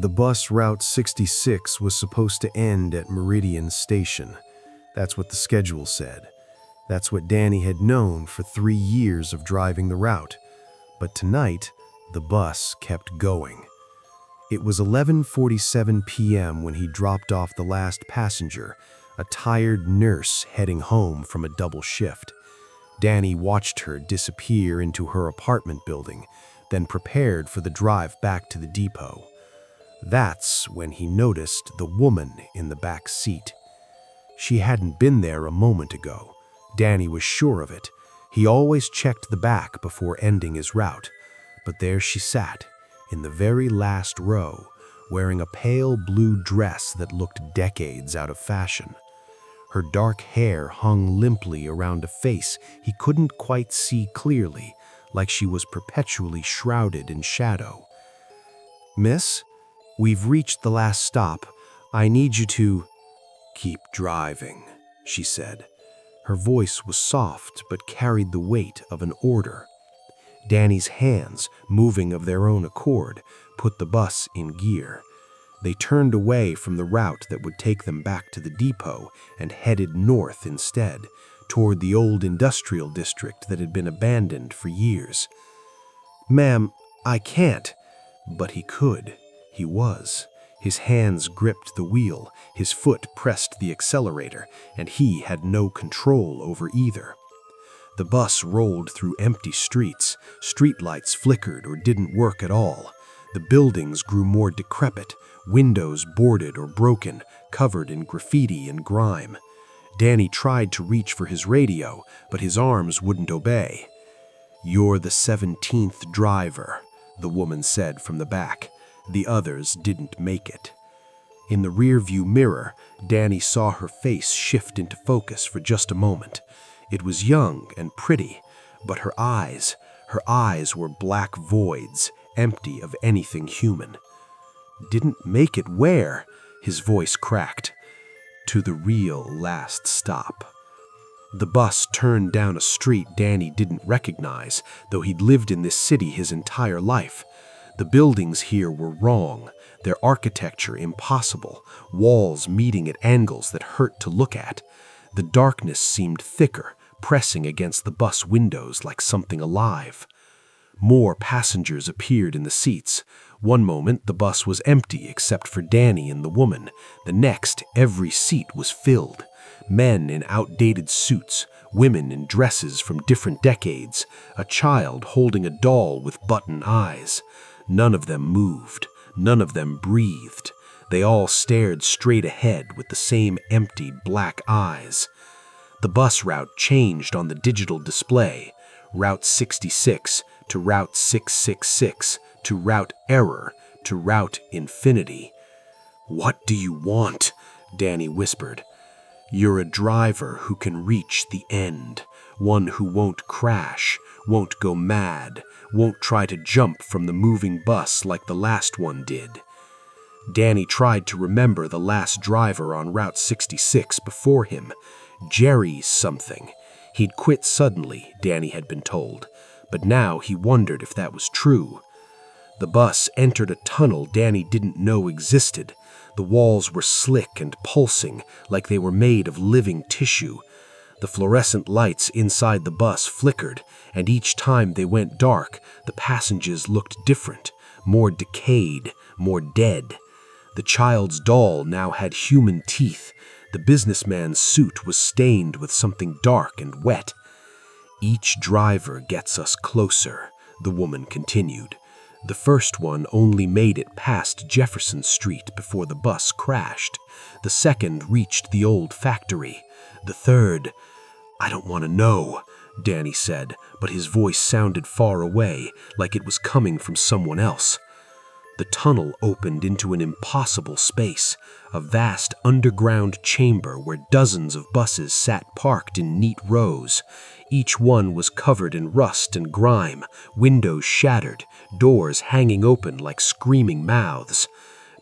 The bus Route 66 was supposed to end at Meridian Station. That's what the schedule said. That's what Danny had known for 3 years of driving the route. But tonight, the bus kept going. It was 11:47 p.m. when he dropped off the last passenger, a tired nurse heading home from a double shift. Danny watched her disappear into her apartment building, then prepared for the drive back to the depot. That's when he noticed the woman in the back seat. She hadn't been there a moment ago. Danny was sure of it. He always checked the back before ending his route. But there she sat, in the very last row, wearing a pale blue dress that looked decades out of fashion. Her dark hair hung limply around a face he couldn't quite see clearly, like she was perpetually shrouded in shadow. "Miss, we've reached the last stop. I need you to keep driving," she said. Her voice was soft but carried the weight of an order. Danny's hands, moving of their own accord, put the bus in gear. They turned away from the route that would take them back to the depot and headed north instead, toward the old industrial district that had been abandoned for years. "Ma'am, I can't." But he could. He was. His hands gripped the wheel, his foot pressed the accelerator, and he had no control over either. The bus rolled through empty streets. Streetlights flickered or didn't work at all. The buildings grew more decrepit, windows boarded or broken, covered in graffiti and grime. Danny tried to reach for his radio, but his arms wouldn't obey. "You're the 17th driver," the woman said from the back. The others didn't make it. In the rearview mirror, Danny saw her face shift into focus for just a moment. It was young and pretty, but her eyes were black voids, empty of anything human. "Didn't make it where?" His voice cracked. "To the real last stop." The bus turned down a street Danny didn't recognize, though he'd lived in this city his entire life. The buildings here were wrong, their architecture impossible, walls meeting at angles that hurt to look at. The darkness seemed thicker, pressing against the bus windows like something alive. More passengers appeared in the seats. One moment, the bus was empty except for Danny and the woman. The next, every seat was filled. Men in outdated suits, women in dresses from different decades, a child holding a doll with button eyes. None of them moved. None of them breathed. They all stared straight ahead with the same empty black eyes. The bus route changed on the digital display. Route 66 to Route 666 to Route Error to Route Infinity. "What do you want?" Danny whispered. "You're a driver who can reach the end. One who won't crash, won't go mad, won't try to jump from the moving bus like the last one did." Danny tried to remember the last driver on Route 66 before him. Jerry something. He'd quit suddenly, Danny had been told, but now he wondered if that was true. The bus entered a tunnel Danny didn't know existed. The walls were slick and pulsing, like they were made of living tissue. The fluorescent lights inside the bus flickered, and each time they went dark, the passengers looked different, more decayed, more dead. The child's doll now had human teeth. The businessman's suit was stained with something dark and wet. "Each driver gets us closer," the woman continued. "The first one only made it past Jefferson Street before the bus crashed. The second reached the old factory. The third—" "I don't want to know," Danny said, but his voice sounded far away, like it was coming from someone else. The tunnel opened into an impossible space, a vast underground chamber where dozens of buses sat parked in neat rows. Each one was covered in rust and grime, windows shattered, doors hanging open like screaming mouths.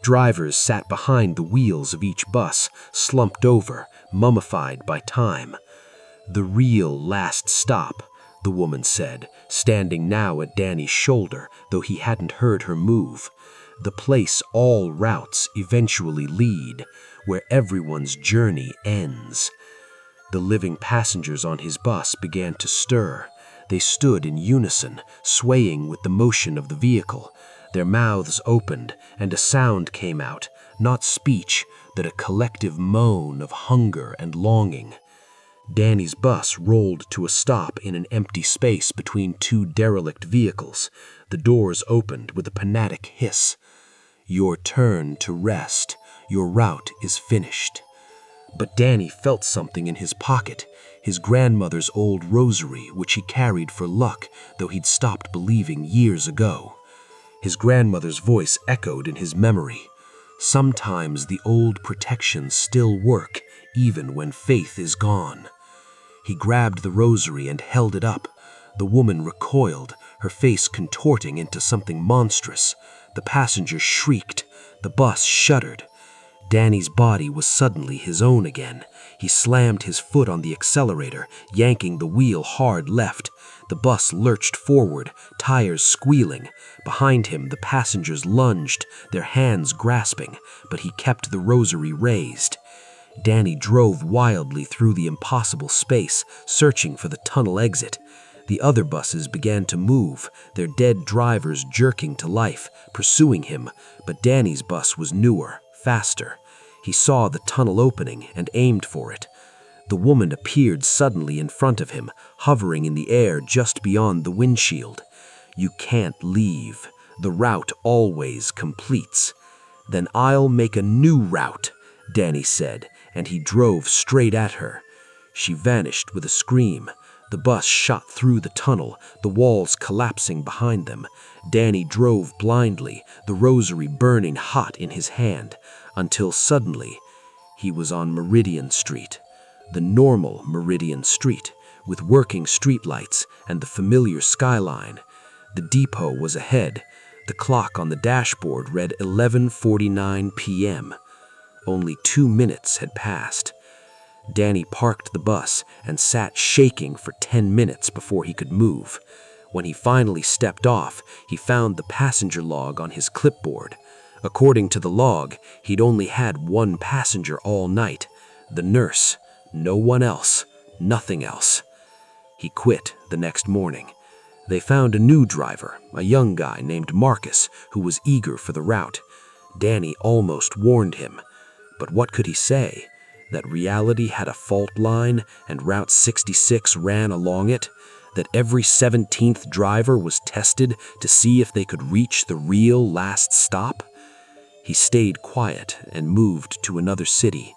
Drivers sat behind the wheels of each bus, slumped over, mummified by time. "The real last stop," the woman said, standing now at Danny's shoulder, though he hadn't heard her move. the place all routes eventually lead, where everyone's journey ends. The living passengers on his bus began to stir. They stood in unison, swaying with the motion of the vehicle. Their mouths opened, and a sound came out, not speech, but a collective moan of hunger and longing. Danny's bus rolled to a stop in an empty space between two derelict vehicles. The doors opened with a panic hiss. "Your turn to rest. Your route is finished." But Danny felt something in his pocket, his grandmother's old rosary, which he carried for luck, though he'd stopped believing years ago. His grandmother's voice echoed in his memory. Sometimes the old protections still work, even when faith is gone. He grabbed the rosary and held it up. The woman recoiled, her face contorting into something monstrous. The passenger shrieked. The bus shuddered. Danny's body was suddenly his own again. He slammed his foot on the accelerator, yanking the wheel hard left. The bus lurched forward, tires squealing. Behind him, the passengers lunged, their hands grasping, but he kept the rosary raised. Danny drove wildly through the impossible space, searching for the tunnel exit. The other buses began to move, their dead drivers jerking to life, pursuing him, but Danny's bus was newer, faster. He saw the tunnel opening and aimed for it. The woman appeared suddenly in front of him, hovering in the air just beyond the windshield. "You can't leave. The route always completes." "Then I'll make a new route," Danny said, and he drove straight at her. She vanished with a scream. The bus shot through the tunnel, the walls collapsing behind them. Danny drove blindly, the rosary burning hot in his hand, until suddenly he was on Meridian Street, the normal Meridian Street, with working streetlights and the familiar skyline. The depot was ahead. The clock on the dashboard read 11:49 p.m. Only 2 minutes had passed. Danny parked the bus and sat shaking for 10 minutes before he could move. When he finally stepped off, he found the passenger log on his clipboard. According to the log, he'd only had one passenger all night, the nurse. No one else, nothing else. He quit the next morning. They found a new driver, a young guy named Marcus, who was eager for the route. Danny almost warned him. But what could he say? That reality had a fault line and Route 66 ran along it? That every 17th driver was tested to see if they could reach the real last stop? He stayed quiet and moved to another city.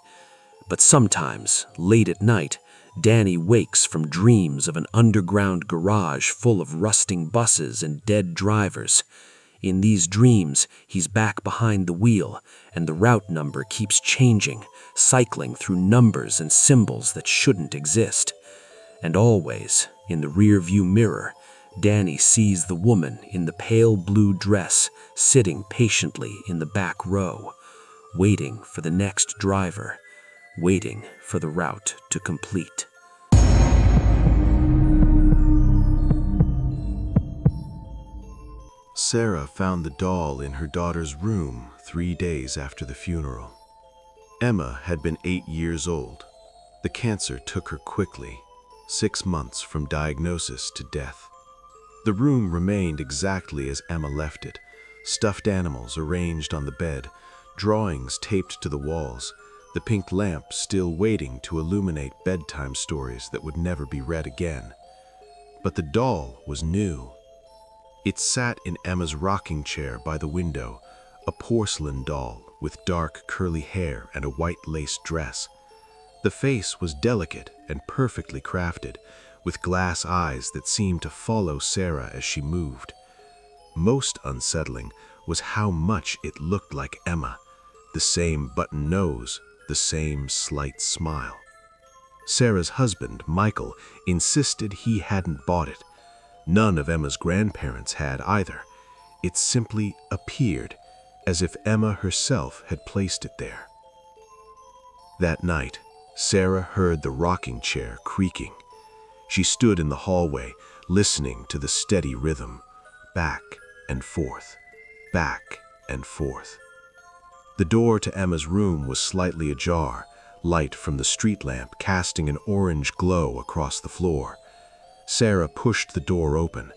But sometimes, late at night, Danny wakes from dreams of an underground garage full of rusting buses and dead drivers. In these dreams, he's back behind the wheel, and the route number keeps changing, cycling through numbers and symbols that shouldn't exist. And always, in the rearview mirror, Danny sees the woman in the pale blue dress sitting patiently in the back row, waiting for the next driver, waiting for the route to complete. Sarah found the doll in her daughter's room 3 days after the funeral. Emma had been 8 years old. The cancer took her quickly, 6 months from diagnosis to death. The room remained exactly as Emma left it, stuffed animals arranged on the bed, drawings taped to the walls, the pink lamp still waiting to illuminate bedtime stories that would never be read again. But the doll was new. It sat in Emma's rocking chair by the window, a porcelain doll with dark curly hair and a white lace dress. The face was delicate and perfectly crafted, with glass eyes that seemed to follow Sarah as she moved. Most unsettling was how much it looked like Emma, the same button nose, the same slight smile. Sarah's husband, Michael, insisted he hadn't bought it. None of Emma's grandparents had either. It simply appeared, as if Emma herself had placed it there. That night, Sarah heard the rocking chair creaking. She stood in the hallway, listening to the steady rhythm, back and forth, back and forth. The door to Emma's room was slightly ajar, light from the street lamp casting an orange glow across the floor. Sarah pushed the door open.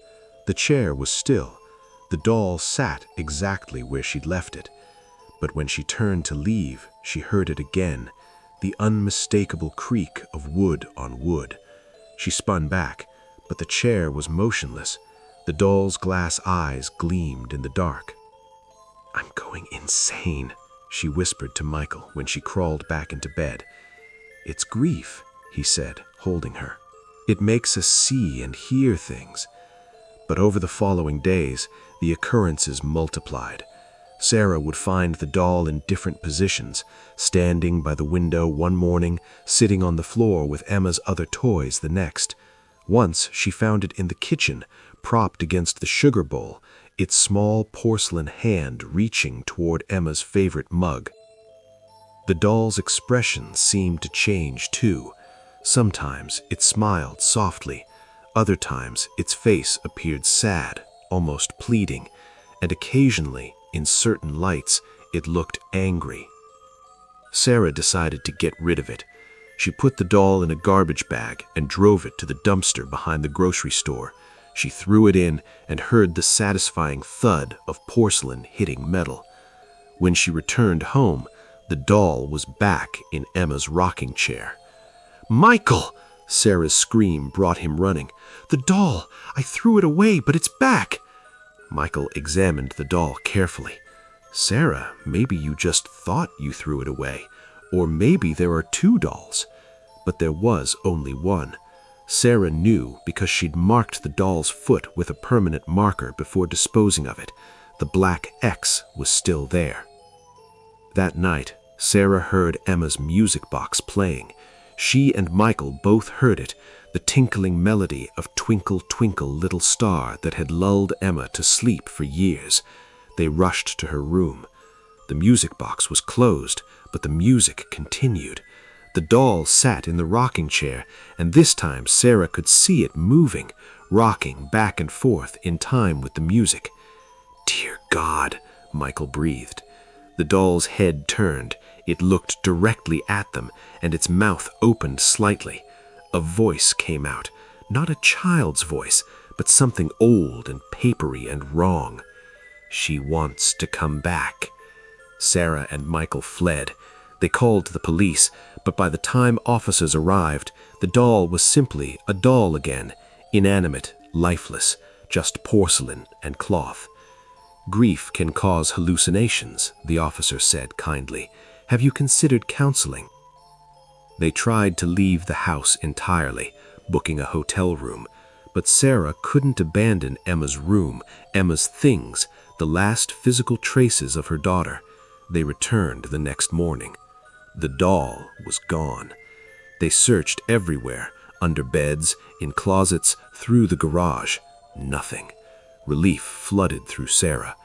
The chair was still. The doll sat exactly where she'd left it. But when she turned to leave, she heard it again, the unmistakable creak of wood on wood. She spun back, but the chair was motionless. The doll's glass eyes gleamed in the dark. "I'm going insane," she whispered to Michael when she crawled back into bed. "It's grief," he said, holding her. "It makes us see and hear things." But over the following days, the occurrences multiplied. Sarah would find the doll in different positions, standing by the window one morning, sitting on the floor with Emma's other toys the next. Once she found it in the kitchen, propped against the sugar bowl, its small porcelain hand reaching toward Emma's favorite mug. The doll's expression seemed to change too. Sometimes it smiled softly, other times its face appeared sad, almost pleading, and occasionally, in certain lights, it looked angry. Sarah decided to get rid of it. She put the doll in a garbage bag and drove it to the dumpster behind the grocery store. She threw it in and heard the satisfying thud of porcelain hitting metal. When she returned home, the doll was back in Emma's rocking chair. "Michael!" Sarah's scream brought him running. "The doll! I threw it away, but it's back!" Michael examined the doll carefully. "Sarah, maybe you just thought you threw it away, or maybe there are two dolls." But there was only one. Sarah knew because she'd marked the doll's foot with a permanent marker before disposing of it. The black X was still there. That night, Sarah heard Emma's music box playing. She and Michael both heard it, the tinkling melody of Twinkle, Twinkle, Little Star that had lulled Emma to sleep for years. They rushed to her room. The music box was closed, but the music continued. The doll sat in the rocking chair, and this time Sarah could see it moving, rocking back and forth in time with the music. "Dear God," Michael breathed. The doll's head turned. It looked directly at them, and its mouth opened slightly. A voice came out, not a child's voice, but something old and papery and wrong. "She wants to come back." Sarah and Michael fled. They called the police, but by the time officers arrived, the doll was simply a doll again, inanimate, lifeless, just porcelain and cloth. "Grief can cause hallucinations," the officer said kindly. "Have you considered counseling?" They tried to leave the house entirely, booking a hotel room, but Sarah couldn't abandon Emma's room, Emma's things, the last physical traces of her daughter. They returned the next morning. The doll was gone. They searched everywhere, under beds, in closets, through the garage. Nothing. Relief flooded through Sarah.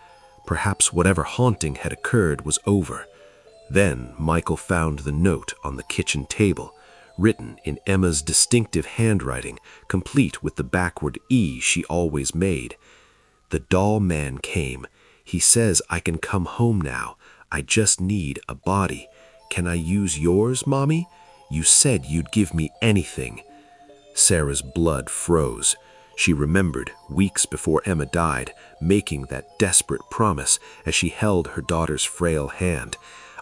Perhaps whatever haunting had occurred was over. Then Michael found the note on the kitchen table, written in Emma's distinctive handwriting, complete with the backward E she always made. "The doll man came. He says I can come home now. I just need a body. Can I use yours, Mommy? You said you'd give me anything." Sarah's blood froze. She remembered, weeks before Emma died, making that desperate promise as she held her daughter's frail hand.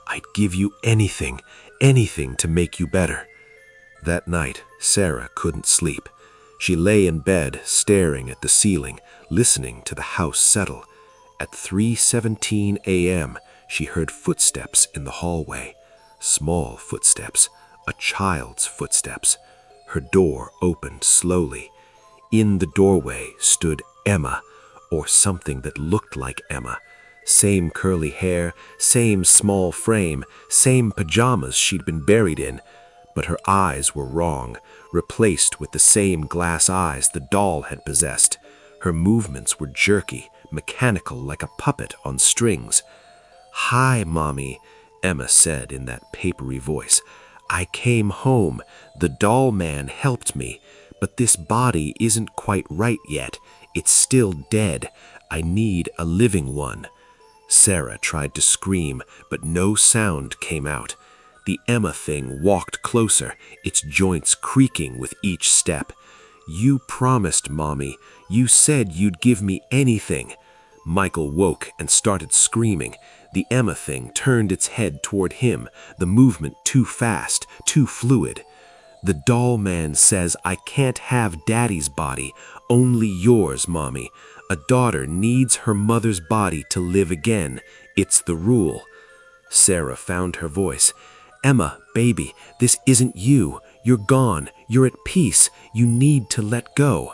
"I'd give you anything, anything to make you better." That night, Sarah couldn't sleep. She lay in bed, staring at the ceiling, listening to the house settle. At 3:17 a.m., she heard footsteps in the hallway. Small footsteps, a child's footsteps. Her door opened slowly. In the doorway stood Emma, or something that looked like Emma. Same curly hair, same small frame, same pajamas she'd been buried in. But her eyes were wrong, replaced with the same glass eyes the doll had possessed. Her movements were jerky, mechanical like a puppet on strings. "Hi, Mommy," Emma said in that papery voice. "I came home. The doll man helped me. But this body isn't quite right yet. It's still dead. I need a living one." Sarah tried to scream, but no sound came out. The Emma thing walked closer, its joints creaking with each step. "You promised, Mommy. You said you'd give me anything." Michael woke and started screaming. The Emma thing turned its head toward him, the movement too fast, too fluid. "The doll man says I can't have Daddy's body, only yours, Mommy. A daughter needs her mother's body to live again. It's the rule." Sarah found her voice. "Emma, baby, this isn't you. You're gone. You're at peace. You need to let go."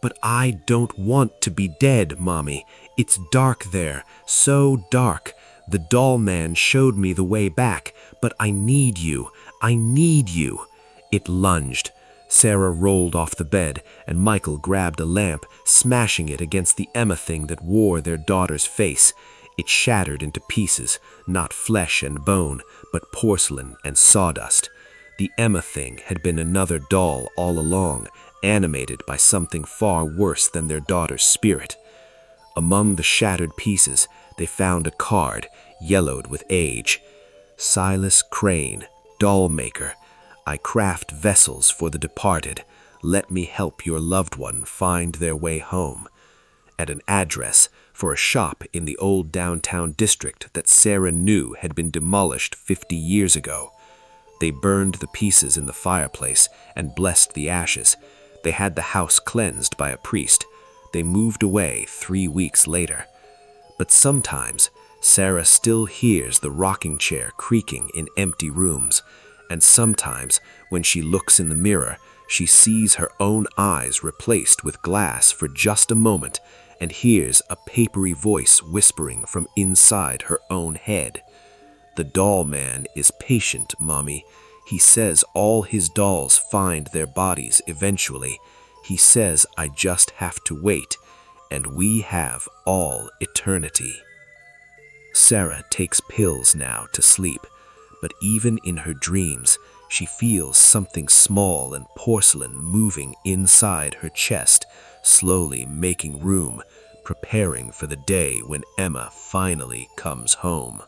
"But I don't want to be dead, Mommy. It's dark there, so dark. The doll man showed me the way back, but I need you. I need you." It lunged. Sarah rolled off the bed, and Michael grabbed a lamp, smashing it against the Emma thing that wore their daughter's face. It shattered into pieces, not flesh and bone, but porcelain and sawdust. The Emma thing had been another doll all along, animated by something far worse than their daughter's spirit. Among the shattered pieces, they found a card, yellowed with age. "Silas Crane, doll maker. I craft vessels for the departed. Let me help your loved one find their way home." And an address for a shop in the old downtown district that Sarah knew had been demolished 50 years ago. They burned the pieces in the fireplace and blessed the ashes. They had the house cleansed by a priest. They moved away 3 weeks later. But sometimes, Sarah still hears the rocking chair creaking in empty rooms. And sometimes, when she looks in the mirror, she sees her own eyes replaced with glass for just a moment and hears a papery voice whispering from inside her own head. "The doll man is patient, Mommy. He says all his dolls find their bodies eventually. He says I just have to wait, and we have all eternity." Sarah takes pills now to sleep, but even in her dreams, she feels something small and porcelain moving inside her chest, slowly making room, preparing for the day when Emma finally comes home.